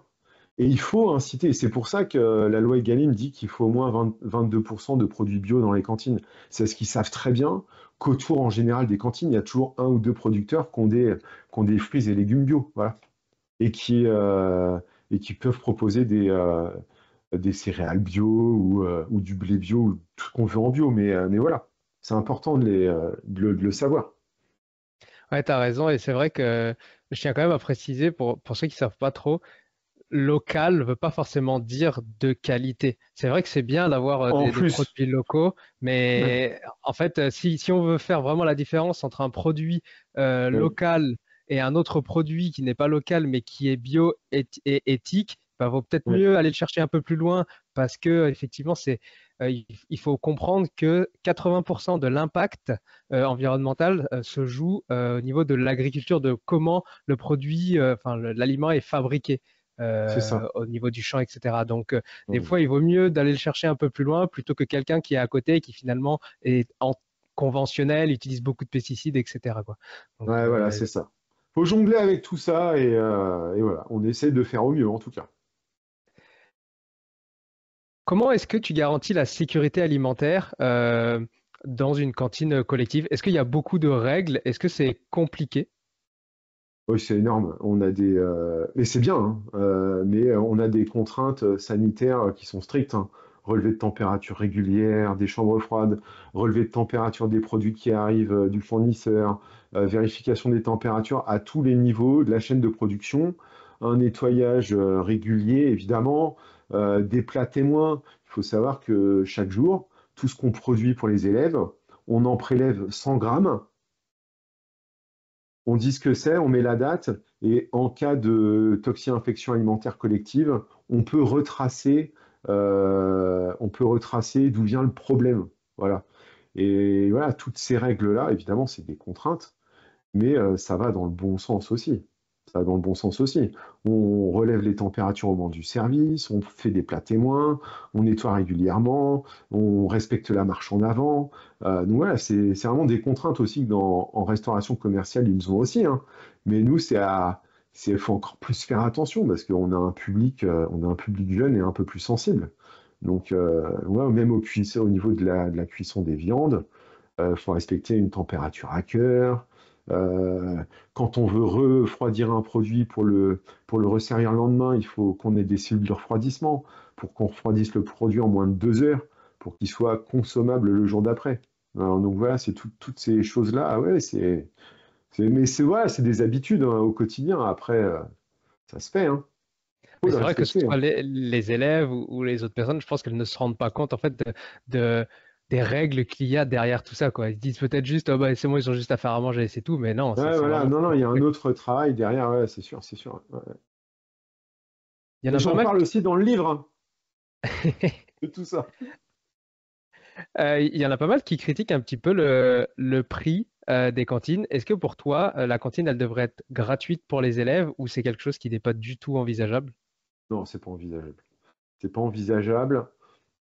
Et il faut inciter. C'est pour ça que la loi Egalim dit qu'il faut au moins 22% de produits bio dans les cantines. C'est ce qu'ils savent très bien qu'autour, en général, des cantines, il y a toujours un ou deux producteurs qui ont des fruits et légumes bio. Voilà. Et qui peuvent proposer des céréales bio ou du blé bio, ou tout ce qu'on veut en bio. Mais voilà, c'est important de le savoir. Ouais, t'as raison, et c'est vrai que je tiens quand même à préciser pour ceux qui savent pas trop, local ne veut pas forcément dire de qualité. C'est vrai que c'est bien d'avoir En des plus, produits locaux, ouais, mais en fait, si on veut faire vraiment la différence entre un produit ouais, local et un autre produit qui n'est pas local mais qui est bio et éthique, bah, vaut peut-être ouais, mieux aller le chercher un peu plus loin parce que effectivement, il faut comprendre que 80% de l'impact environnemental se joue au niveau de l'agriculture, de comment le produit, enfin l'aliment est fabriqué c'est ça. au niveau du champ, etc. Donc, des Ouais, fois, il vaut mieux d'aller le chercher un peu plus loin plutôt que quelqu'un qui est à côté et qui finalement est en conventionnel, utilise beaucoup de pesticides, etc., quoi. Donc, ouais, voilà, c'est ça. Faut jongler avec tout ça et voilà, on essaie de faire au mieux en tout cas. comment est-ce que tu garantis la sécurité alimentaire dans une cantine collective? Est-ce qu'il y a beaucoup de règles? Est-ce que c'est compliqué? Oui, c'est énorme. Mais c'est bien, hein. Mais on a des contraintes sanitaires qui sont strictes, hein. Relevé de température régulière, des chambres froides, relevé de température des produits qui arrivent du fournisseur, vérification des températures à tous les niveaux de la chaîne de production, un nettoyage régulier, évidemment, des plats témoins. Il faut savoir que chaque jour, tout ce qu'on produit pour les élèves, on en prélève 100 grammes, on dit ce que c'est, on met la date, et en cas de toxi-infection alimentaire collective, on peut retracer d'où vient le problème. Voilà. Et voilà, toutes ces règles-là, évidemment, c'est des contraintes, mais ça va dans le bon sens aussi. Ça va dans le bon sens aussi. On relève les températures au moment du service, on fait des plats témoins, on nettoie régulièrement, on respecte la marche en avant. Donc voilà, c'est vraiment des contraintes aussi que en restauration commerciale, ils ont aussi, hein. Mais nous, faut encore plus faire attention parce qu'on a un public jeune et un peu plus sensible. Donc, ouais, même au niveau de la cuisson des viandes, faut respecter une température à cœur. Euh, Quand on veut refroidir un produit pour le resservir le lendemain, il faut qu'on ait des cellules de refroidissement pour qu'on refroidisse le produit en moins de 2 heures pour qu'il soit consommable le jour d'après. Alors, donc voilà, c'est toutes ces choses-là. Ah ouais, mais c'est voilà, c'est des habitudes hein, au quotidien. Après, ça se fait, hein. Faut Mais le c'est vrai que ce respecter, soit hein. les élèves ou les autres personnes, je pense qu'elles ne se rendent pas compte en fait de- des règles qu'il y a derrière tout ça, quoi. Ils se disent peut-être juste, oh, bah, c'est bon, ils ont juste à faire à manger, c'est tout, mais non, Ouais, c'est voilà, vraiment non, non, tout il y a un complexe. autre travail derrière, ouais, c'est sûr, c'est sûr. Ouais. Il y en Et a pas j'en mal parle aussi dans le livre, hein, de tout ça. Il y en a pas mal qui critiquent un petit peu le prix des cantines. Est-ce que pour toi, la cantine, elle devrait être gratuite pour les élèves ou c'est quelque chose qui n'est pas du tout envisageable? Non, c'est pas envisageable. C'est pas envisageable.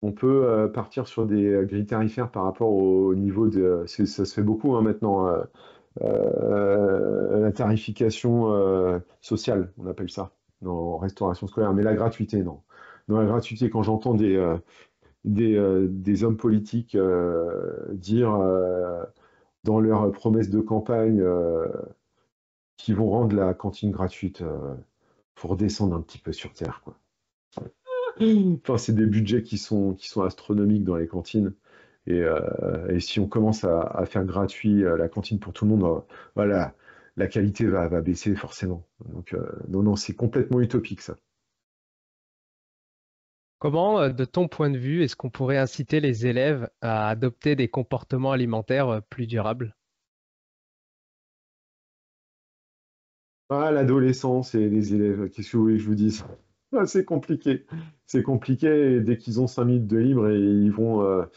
On peut partir sur des grilles tarifaires par rapport au niveau de. Ça se fait beaucoup hein, maintenant, la tarification sociale, on appelle ça, en restauration scolaire. Mais la gratuité, non. Dans la gratuité, quand j'entends des hommes politiques dire dans leurs promesses de campagne qu'ils vont rendre la cantine gratuite, faut redescendre un petit peu sur terre, quoi. Enfin, c'est des budgets qui sont astronomiques dans les cantines. Et si on commence à faire gratuit la cantine pour tout le monde, voilà, la qualité va baisser forcément. Donc, non, non, c'est complètement utopique ça. Comment, de ton point de vue, est-ce qu'on pourrait inciter les élèves à adopter des comportements alimentaires plus durables? Ah, l'adolescence et les élèves, qu'est-ce que vous voulez que je vous dise? Ah, c'est compliqué. C'est compliqué et dès qu'ils ont 5 minutes de libre et ils vont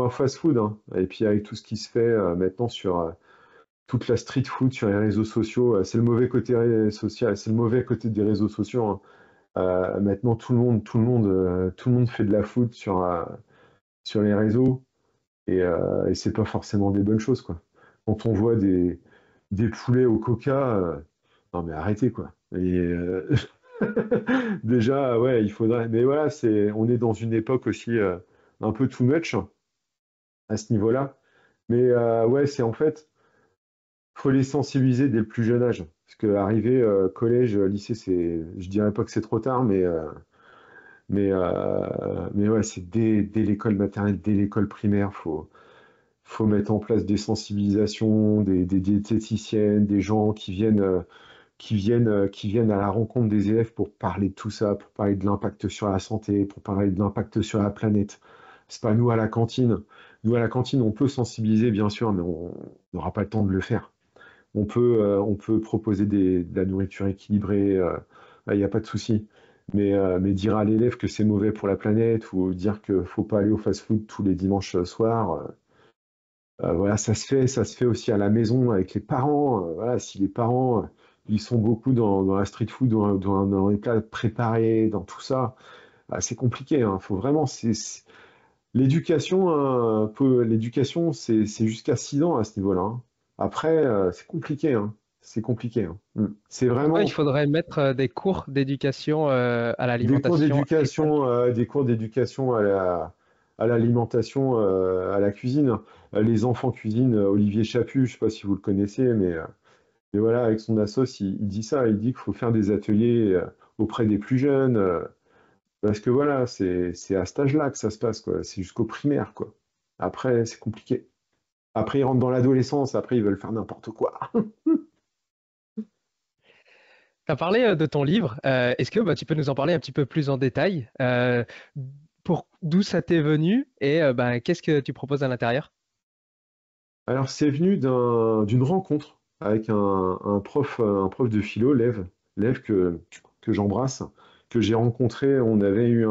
à fast-food, hein. Et puis avec tout ce qui se fait maintenant sur toute la street food sur les réseaux sociaux, c'est le mauvais côté social, c'est le mauvais côté des réseaux sociaux, hein. Maintenant, tout le monde fait de la food sur les réseaux et c'est pas forcément des bonnes choses, quoi. Quand on voit des poulets au coca, non mais arrêtez, quoi. Déjà, ouais, il faudrait. Mais voilà, on est dans une époque aussi un peu too much à ce niveau-là. Mais ouais, c'est en fait, faut les sensibiliser dès le plus jeune âge. Parce que arriver collège, lycée, je dirais pas que c'est trop tard, mais ouais, c'est dès l'école maternelle, dès l'école primaire, faut mettre en place des sensibilisations, des diététiciennes, des gens qui viennent à la rencontre des élèves pour parler de tout ça, pour parler de l'impact sur la santé, pour parler de l'impact sur la planète. C'est pas nous à la cantine. Nous à la cantine, on peut sensibiliser, bien sûr, mais on n'aura pas le temps de le faire. On peut proposer de la nourriture équilibrée, il n'y a pas de souci. Mais dire à l'élève que c'est mauvais pour la planète ou dire qu'il ne faut pas aller au fast-food tous les dimanches soirs, voilà, ça se fait aussi à la maison avec les parents. Voilà, si les parents, ils sont beaucoup dans la street food, dans les plats préparés, dans tout ça, c'est compliqué, hein. Faut vraiment, l'éducation, l'éducation, c'est jusqu'à 6 ans à ce niveau-là, hein. Après, c'est compliqué, hein. C'est compliqué, hein. C'est Pour toi, il vraiment faudrait mettre des cours d'éducation à des cours l'alimentation d'éducation, école. à l'alimentation, à la cuisine. Les enfants cuisinent, Olivier Chaput, je ne sais pas si vous le connaissez, mais voilà, avec son assos, il dit ça, il dit qu'il faut faire des ateliers auprès des plus jeunes, parce que voilà, c'est à cet âge-là que ça se passe, quoi. C'est jusqu'au primaire, quoi. Après, c'est compliqué. Après, ils rentrent dans l'adolescence, après, ils veulent faire n'importe quoi. Tu as parlé de ton livre. Est-ce que bah, tu peux nous en parler un petit peu plus en détail? Pour d'où ça t'est venu et bah, qu'est-ce que tu proposes à l'intérieur? Alors, c'est venu d'une rencontre avec un prof de philo, Lev que j'embrasse, que j'ai rencontré. On avait eu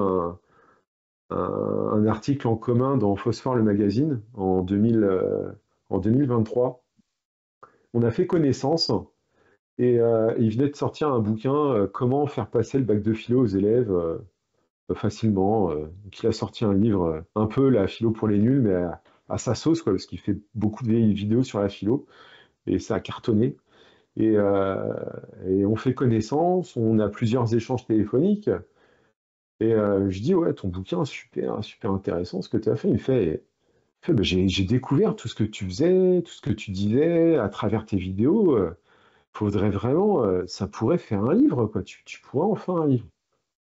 un article en commun dans Phosphore le magazine en 2023. On a fait connaissance et il venait de sortir un bouquin, Comment faire passer le bac de philo aux élèves facilement. Donc, il a sorti un livre, un peu la philo pour les nuls, mais à sa sauce, quoi, parce qu'il fait beaucoup de vidéos sur la philo et ça a cartonné. Et, euh, et on fait connaissance, on a plusieurs échanges téléphoniques. Et je dis, ouais, ton bouquin, super, super intéressant ce que tu as fait. Il fait, bah, j'ai découvert tout ce que tu faisais, tout ce que tu disais à travers tes vidéos. Faudrait vraiment, ça pourrait faire un livre, quoi. Tu pourrais en faire un livre.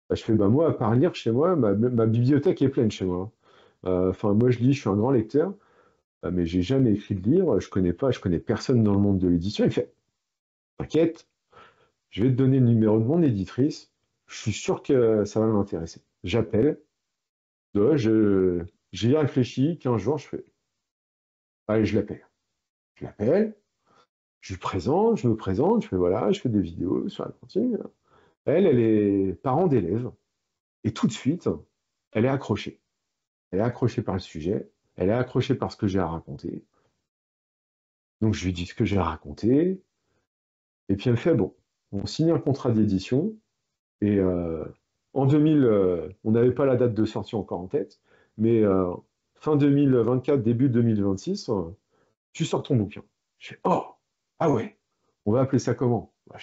Bah, je fais, bah, moi, à part lire chez moi, ma bibliothèque est pleine chez moi. Enfin, moi, je lis, je suis un grand lecteur. Mais j'ai jamais écrit de livre, je connais personne dans le monde de l'édition. Il fait, t'inquiète, je vais te donner le numéro de mon éditrice, je suis sûr que ça va m'intéresser. J'appelle, ouais, j'y réfléchi, 15 jours, je fais, allez, je l'appelle. Je l'appelle, je lui présente, je me présente, je fais voilà, je fais des vidéos sur la cantine. Elle est parent d'élèves, et tout de suite, elle est accrochée. Elle est accrochée par le sujet, elle est accrochée par ce que j'ai à raconter. Donc je lui dis ce que j'ai à raconter, et puis elle me fait, bon, on signe un contrat d'édition, et en 2000, on n'avait pas la date de sortie encore en tête, mais fin 2024, début 2026, tu sors ton bouquin. Je fais, oh, ah ouais, on va appeler ça comment? Bah,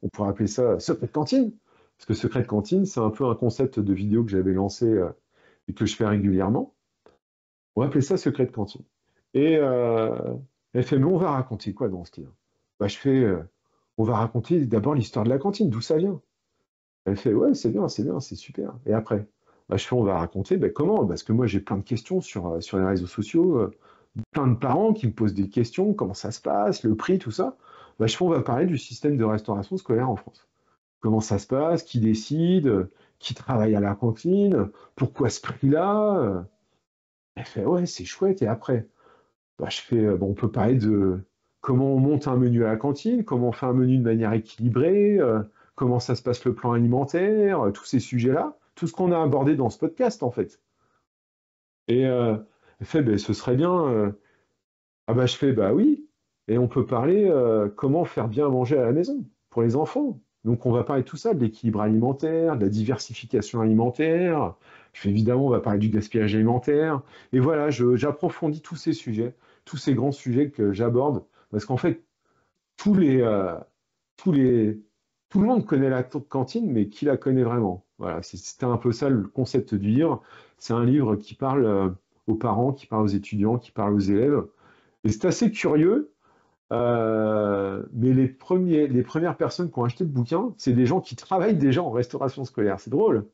on pourrait appeler ça Secret de cantine, parce que Secret de cantine, c'est un peu un concept de vidéo que j'avais lancé et que je fais régulièrement. On va appeler ça Secret de cantine. Et elle fait, mais on va raconter quoi dans ce livre? Bah, on va raconter d'abord l'histoire de la cantine, d'où ça vient. Elle fait, ouais, c'est bien, c'est super. Et après, bah, on va raconter, bah, comment? Parce que moi, j'ai plein de questions sur les réseaux sociaux, plein de parents qui me posent des questions, comment ça se passe, le prix, tout ça. Bah, on va parler du système de restauration scolaire en France. Comment ça se passe, qui décide, qui travaille à la cantine, pourquoi ce prix-là? Elle fait, ouais, c'est chouette. Et après, bah, bon, on peut parler de comment on monte un menu à la cantine, comment on fait un menu de manière équilibrée, comment ça se passe le plan alimentaire, tous ces sujets-là, tout ce qu'on a abordé dans ce podcast en fait. Et elle fait, ben, ce serait bien. Ah bah je fais, bah oui. Et on peut parler comment faire bien manger à la maison pour les enfants. Donc on va parler de tout ça, de l'équilibre alimentaire, de la diversification alimentaire. Je fais évidemment, on va parler du gaspillage alimentaire. Et voilà, j'approfondis tous ces sujets, tous ces grands sujets que j'aborde, parce qu'en fait, tous les, euh, tous les, tout le monde connaît la cantine, mais qui la connaît vraiment? Voilà, c'était un peu ça le concept du livre. C'est un livre qui parle aux parents, qui parle aux étudiants, qui parle aux élèves. Et c'est assez curieux, mais les premières personnes qui ont acheté le bouquin, c'est des gens qui travaillent déjà en restauration scolaire. C'est drôle,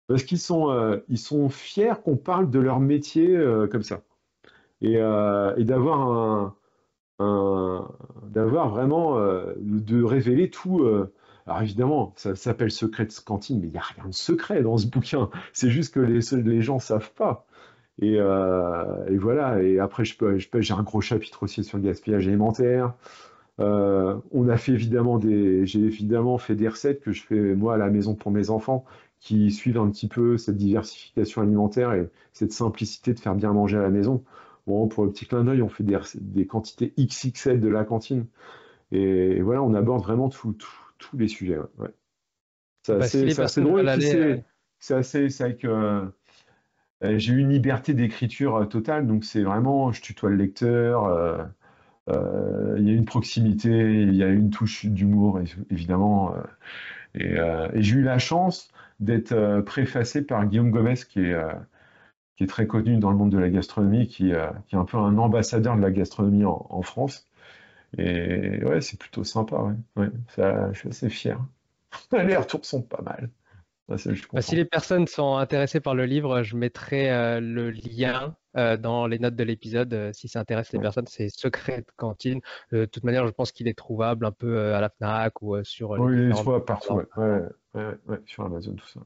parce ils sont fiers qu'on parle de leur métier comme ça. Et un- d'avoir vraiment, de révéler tout. Alors évidemment, ça s'appelle Secret de cantine, mais il n'y a rien de secret dans ce bouquin. C'est juste que les gens ne savent pas. Et voilà. Et après, j'ai un gros chapitre aussi sur le gaspillage alimentaire. J'ai évidemment fait des recettes que je fais moi à la maison pour mes enfants, qui suivent un petit peu cette diversification alimentaire et cette simplicité de faire bien manger à la maison. Bon, pour le petit clin d'œil, on fait des quantités XXL de la cantine. Et voilà, on aborde vraiment tous les sujets. Ouais. Ouais. Bah, si les C'est assez personnes drôle. Et veulent puis aller, c'est avec, j'ai une liberté d'écriture totale, donc c'est vraiment, je tutoie le lecteur. Il y a une proximité, il y a une touche d'humour, évidemment. Et j'ai eu la chance d'être préfacé par Guillaume Gomez, qui est très connu dans le monde de la gastronomie, qui est un peu un ambassadeur de la gastronomie en France. Et ouais, c'est plutôt sympa. Ouais. Ouais, je suis assez fier. Les retours sont pas mal. Ouais, ça, je suis bah, si content. les personnes sont intéressées par le livre, je mettrai le lien dans les notes de l'épisode. Si ça intéresse les Ouais. personnes, c'est Secret de cantine. De toute manière, je pense qu'il est trouvable un peu à la Fnac ou sur les Oui, je différentes vois partout. Ouais. plateformes. Ouais, ouais, sur Amazon, tout ça.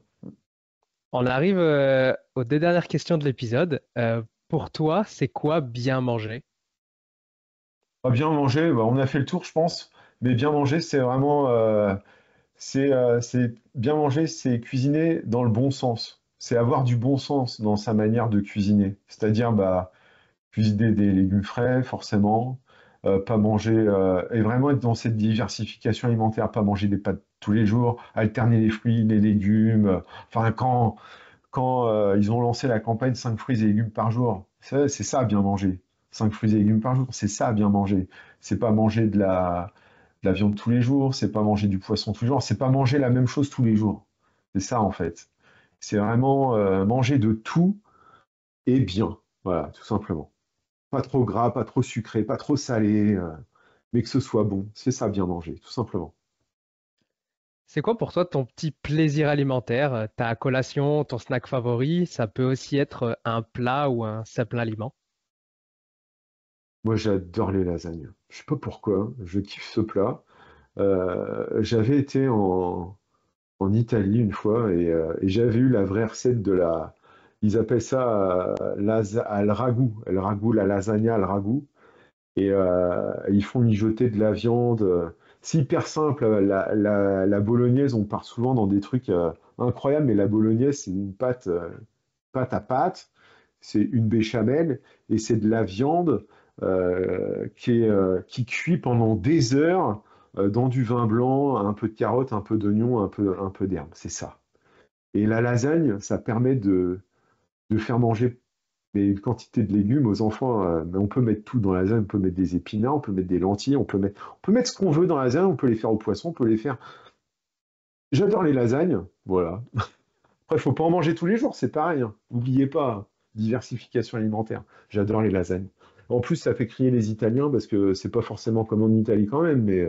On arrive aux deux dernières questions de l'épisode. Pour toi, c'est quoi bien manger? Ah, bien manger, bah, on a fait le tour, je pense. Mais bien manger, c'est vraiment. C'est bien manger, c'est cuisiner dans le bon sens. C'est avoir du bon sens dans sa manière de cuisiner. C'est-à-dire, bah, cuisiner des légumes frais, forcément, pas manger, et vraiment être dans cette diversification alimentaire, pas manger des pâtes tous les jours, alterner les fruits, les légumes. Enfin, quand ils ont lancé la campagne 5 fruits et légumes par jour, c'est ça bien manger. 5 fruits et légumes par jour, c'est ça bien manger. C'est pas manger de la viande tous les jours, c'est pas manger du poisson tous les jours, c'est pas manger la même chose tous les jours. C'est ça en fait. C'est vraiment manger de tout et bien. Voilà, tout simplement. Pas trop gras, pas trop sucré, pas trop salé, mais que ce soit bon. C'est ça bien manger, tout simplement. C'est quoi pour toi ton petit plaisir alimentaire? Ta collation, ton snack favori, ça peut aussi être un plat ou un simple aliment. Moi, j'adore les lasagnes. Je sais pas pourquoi, je kiffe ce plat. J'avais été en Italie une fois et j'avais eu la vraie recette de la. Ils appellent ça al ragout. Le ragout, la lasagna al ragout. Et ils font mijoter de la viande. C'est hyper simple. La bolognaise, on part souvent dans des trucs incroyables, mais la bolognaise, c'est une pâte à pâte. C'est une béchamel et c'est de la viande qui cuit pendant des heures dans du vin blanc, un peu de carottes, un peu d'oignon, un peu d'herbe. C'est ça. Et la lasagne, ça permet de faire manger une quantité de légumes aux enfants. Mais on peut mettre tout dans la lasagne, on peut mettre des épinards, on peut mettre des lentilles, on peut mettre ce qu'on veut dans la lasagne, on peut les faire au poisson, on peut les faire. J'adore les lasagnes, voilà. Après, il faut pas en manger tous les jours, c'est pareil, hein. N'oubliez pas, diversification alimentaire. J'adore les lasagnes. En plus, ça fait crier les Italiens parce que c'est pas forcément comme en Italie quand même, mais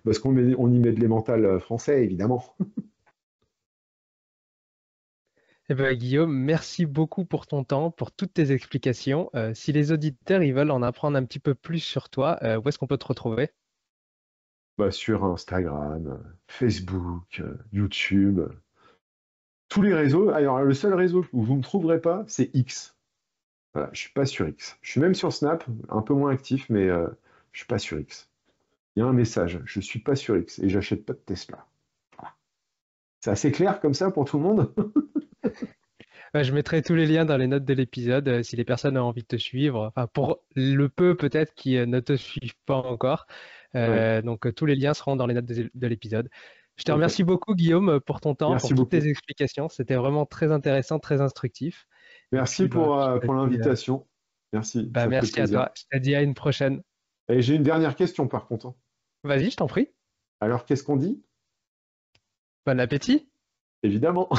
parce on y met de l'emmental français, évidemment. Eh ben, Guillaume, merci beaucoup pour ton temps, pour toutes tes explications. Si les auditeurs ils veulent en apprendre un petit peu plus sur toi, où est-ce qu'on peut te retrouver? Bah, sur Instagram, Facebook, YouTube, tous les réseaux. Alors, le seul réseau où vous me trouverez pas, c'est X. Voilà, je suis pas sur X. Je suis même sur Snap, un peu moins actif, mais je suis pas sur X. Il y a un message, je suis pas sur X et j'achète pas de Tesla. Voilà. C'est assez clair comme ça pour tout le monde? Je mettrai tous les liens dans les notes de l'épisode si les personnes ont envie de te suivre. Enfin, pour le peu peut-être qui ne te suivent pas encore. Ouais, Tous les liens seront dans les notes de l'épisode. Je te ok. remercie beaucoup, Guillaume, pour ton temps, Merci pour toutes tes beaucoup. explications. C'était vraiment très intéressant, très instructif. Et Merci puis, bah, je te pour dis, l'invitation. Merci, bah, ça me fait merci à plaisir. toi. Je te dis à une prochaine. Et j'ai une dernière question par contre, hein. Vas-y, je t'en prie. Alors, qu'est-ce qu'on dit? Bon appétit. Évidemment.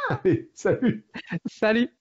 Allez, salut! Salut!